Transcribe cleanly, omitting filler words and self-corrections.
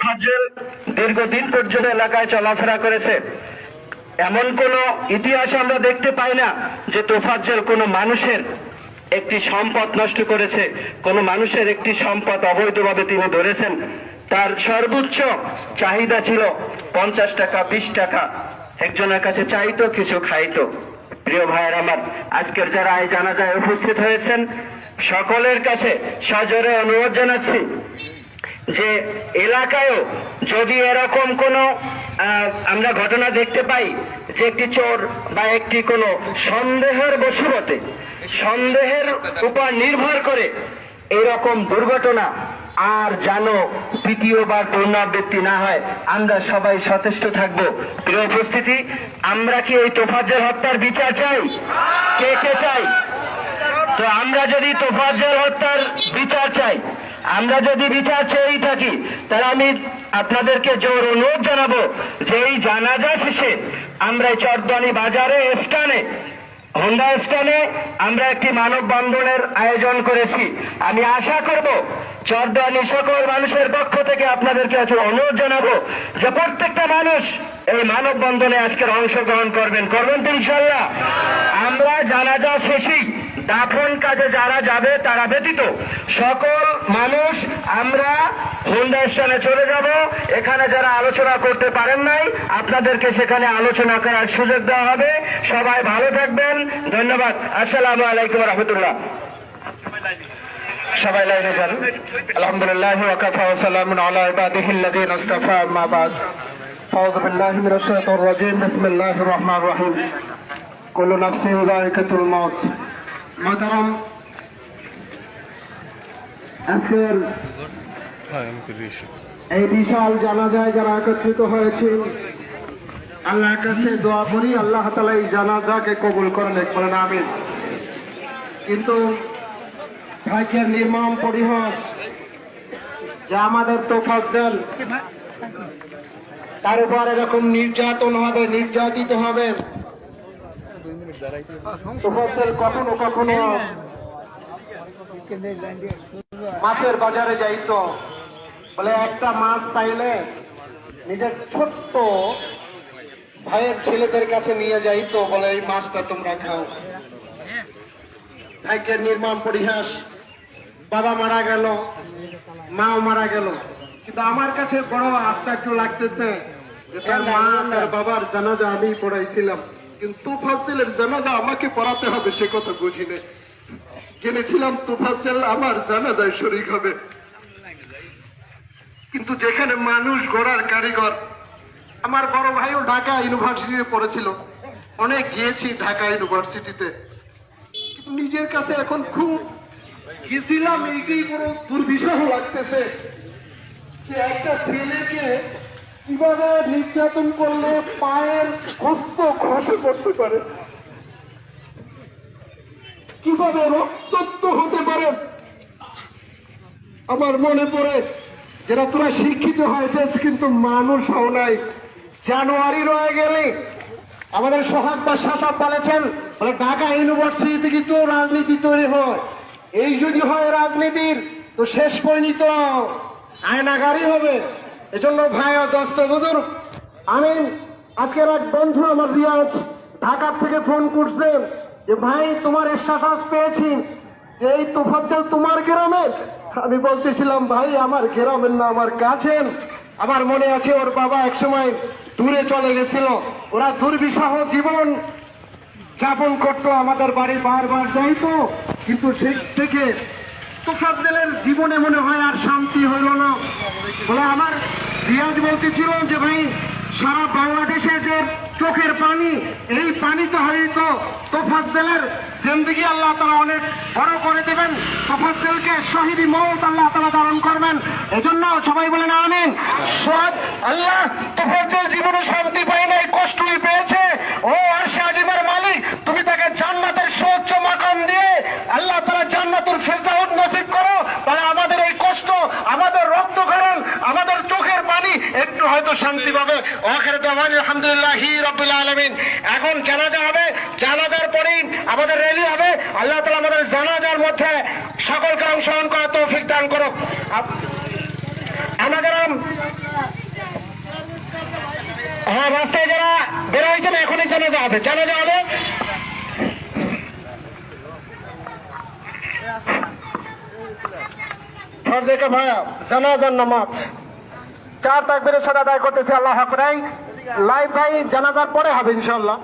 তোফাজ্জল দীর্ঘদিন পর্যন্ত এলাকায় চলাফেরা করেছে। এমন কোন ইতিহাস আমরা দেখতে পাই না যে তোফাজ্জল কোনো মানুষের একটি সম্পদ নষ্ট করেছে, কোন মানুষের একটি সম্পদ অবৈধভাবে তিনি ধরেছেন। তার সর্বোচ্চ চাহিদা ছিল 50 টাকা, 20 টাকা, একজনের কাছে চাইতো, কিছু খাইতো। প্রিয় ভাইয়ের আমার, আজকের যারা এই জানাজায় উপস্থিত হয়েছেন সকলের কাছে সজোরে অনুরোধ জানাচ্ছি যে এলাকায়ও যদি এরকম কোনো আমরা ঘটনা দেখতে পাই যে একটি চোর বা একটি কোনো সন্দেহের বশবর্তী, সন্দেহের উপর নির্ভর করে এরকম দুর্ঘটনা আর যেন দ্বিতীয়বার পুনরাবৃত্তি না হয়, আমরা সবাই সচেষ্ট থাকব। প্রিয় উপস্থিতি, আমরা কি এই তোফাজ্জল হত্যার বিচার চাই? কে কে চাই? তো আমরা যদি তোফাজ্জল হত্যার বিচার চাই, আমরা যদি বিচার চেয়েই থাকি, তাহলে আমি আপনাদেরকে জোর অনুরোধ জানাবো যে এই জানাজা শেষে আমরা চরদানি বাজারে স্থানে, হোন্ডা স্থানে আমরা একটি মানববন্ধনের আয়োজন করেছি। আমি আশা করব চরদানি সকল মানুষের পক্ষ থেকে আপনাদেরকে অনুরোধ জানাবো যে প্রত্যেকটা মানুষ এই মানববন্ধনে আজকের অংশগ্রহণ করবেন তো ইনশাআল্লাহ। আমরা জানাজা শেষেই দাফন কাজে যারা যাবে তারা ব্যতীত সকল মানুষ আমরা হোন্ডা স্থানে চলে যাব। এখানে যারা আলোচনা করতে পারেন নাই, আপনাদেরকে সেখানে আলোচনা করার সুযোগ দেওয়া হবে। সবাই ভালো থাকবেন, ধন্যবাদ। আসসালামু আলাইকুম ওয়া রাহমাতুল্লাহ। সবাই লাইনে যান। আলহামদুলিল্লাহ ওয়া কাফা ওয়া সালামুন আলা ইবাদিহিল্লাযীনা ইসতাফা, আম্মা বাদ। আউযু বিল্লাহি মিনাশ শাইতানির রাজীম। বিসমিল্লাহির রহমানির রহিম। কুল্লু নাফসিন যায়িকাতুল মাউত। মাতারাম, আজকের এই বিশাল জানাজায় যারা একত্রিত হয়েছে, আল্লাহর কাছে দোয়া করি আল্লাহ তাআলা এই জানাজাকে কবুল করেন, বলেন আমিন। কিন্তু ভাগ্যের নির্মম পরিহাস যে আমাদের তোফাজ্জল, তার উপর এরকম নির্যাতন হবে, নির্যাতিত হবে। তোফাজ্জল কখনো কখনো মাছের বাজারে যাইতো, বলে একটা মাছ পাইলে নিজের ছোট্ট ভাইয়ের ছেলেদের কাছে নিয়ে যাইতো, বলে এই মাছটা তোমরা খাও। ভাগ্যের নির্মম পরিহাস, বাবা মারা গেল, মাও মারা গেল, কিন্তু আমার কাছে বড় আশ্চর্য লাগতেছে যে তার মা তার বাবার জানাজা আমি পড়াইছিলাম, কিন্তু তোফাজ্জলের জানাজা আমাকে পড়াতে হবে সে কথা বুঝি না। জেনেছিলাম তোফাজ্জল আমার জানাজায় শরীক হবে, কিন্তু যেখানে মানুষ গড়ার কারিগর, আমার বড় ভাইও ঢাকা ইউনিভার্সিটিতে পড়েছিল, অনেক গিয়েছি ঢাকা ইউনিভার্সিটিতে, কিন্তু নিজের কাছে এখন খুব গেছিলাম, এইটাই বড় দুর্বিষহ লাগতেছে যে একটা ছেলেকে কিভাবে নির্যাতন করলে পায়ের হস্ত খসে পড়তে পারে, কিভাবে রক্তাক্ত হতে পারে। আমার মনে পড়ে যারা তোরা শিক্ষিত হয়েছে কিন্তু মানুষ হও নাই, জানুয়ারি রয়ে গেলে আমাদের সোহাগ বা শাসক বলেছেন, বলে ঢাকা ইউনিভার্সিটি থেকে তো রাজনীতি তৈরি হয়, এই যদি হয় রাজনীতির তো শেষ পরিণত আয়নাগারই হবে। এজন্য ভাই ও দোস্ত বুজুর্গ, আমি আজকের এক বন্ধু আমার রিয়াজ ঢাকা থেকে ফোন করছে যে ভাই তোমার স্ট্যাটাস পেয়েছি, এই তোফাজ্জল তোমার গ্রামের। আমি বলতেছিলাম ভাই আমার গ্রামের না, আমার কাছের। আমার মনে আছে ওর বাবা একসময় দূরে চলে গেছিল, ওরা দুর্বিষহ জীবন যাপন করতো, আমাদের বাড়ি বারবার যাইতো, কিন্তু সে থেকে তোফাজ্জলের জীবনে মনে হয় আর শান্তি হইল না। বলে আমার রিয়াজ বলতেছিল যে ভাই সারা বাংলাদেশের যে চোখের পানি, এই পানিতে হয়তো তোফাজ্জলের জিন্দেগি আল্লাহ তাআলা অনেক বড় করে দেবেন, তোফাজ্জলকে শহীদি মওত আল্লাহ তাআলা দান করবেন। এজন্য সবাই বলেন আমিন। সব আল্লাহ তোফাজ্জল জীবনে শান্তি পায় নাই, কষ্টই পেয়েছে। ও আরশে আজিমের মালিক, তুমি তাকে জান্নাতের সর্বোচ্চ মাকাম দিয়ে আল্লাহ তাআলা জান্নাতুল ফিরদাউস নসিব করো, তাহলে আমাদের এই কষ্ট, আমাদের রক্তক্ষরণ, আমাদের চোখের পানি একটু হয়তো শান্তি পাবে। আখির দাওয়ানা আলহামদুলিল্লাহি রাব্বিল আলামিন। এখন জানাজা হবে, জানাজার পরেই আমাদের র্যালি হবে। আল্লাহ তাআলা আমাদের জানাজার মধ্যে সকলকে অংশগ্রহণ করার তৌফিক দান করুক। আমাদের রাস্তায় যারা বের হয়েছেন এখনই জানাজা হবে, জানাজা হবে। দেখে ভাইয়া জানাজার নামাজ 4 তাকবীরের সাথে আদায় করতেছে। আল্লাহু আকবার। লাইভ ভাই জানাজার পরে হবে ইনশাআল্লাহ।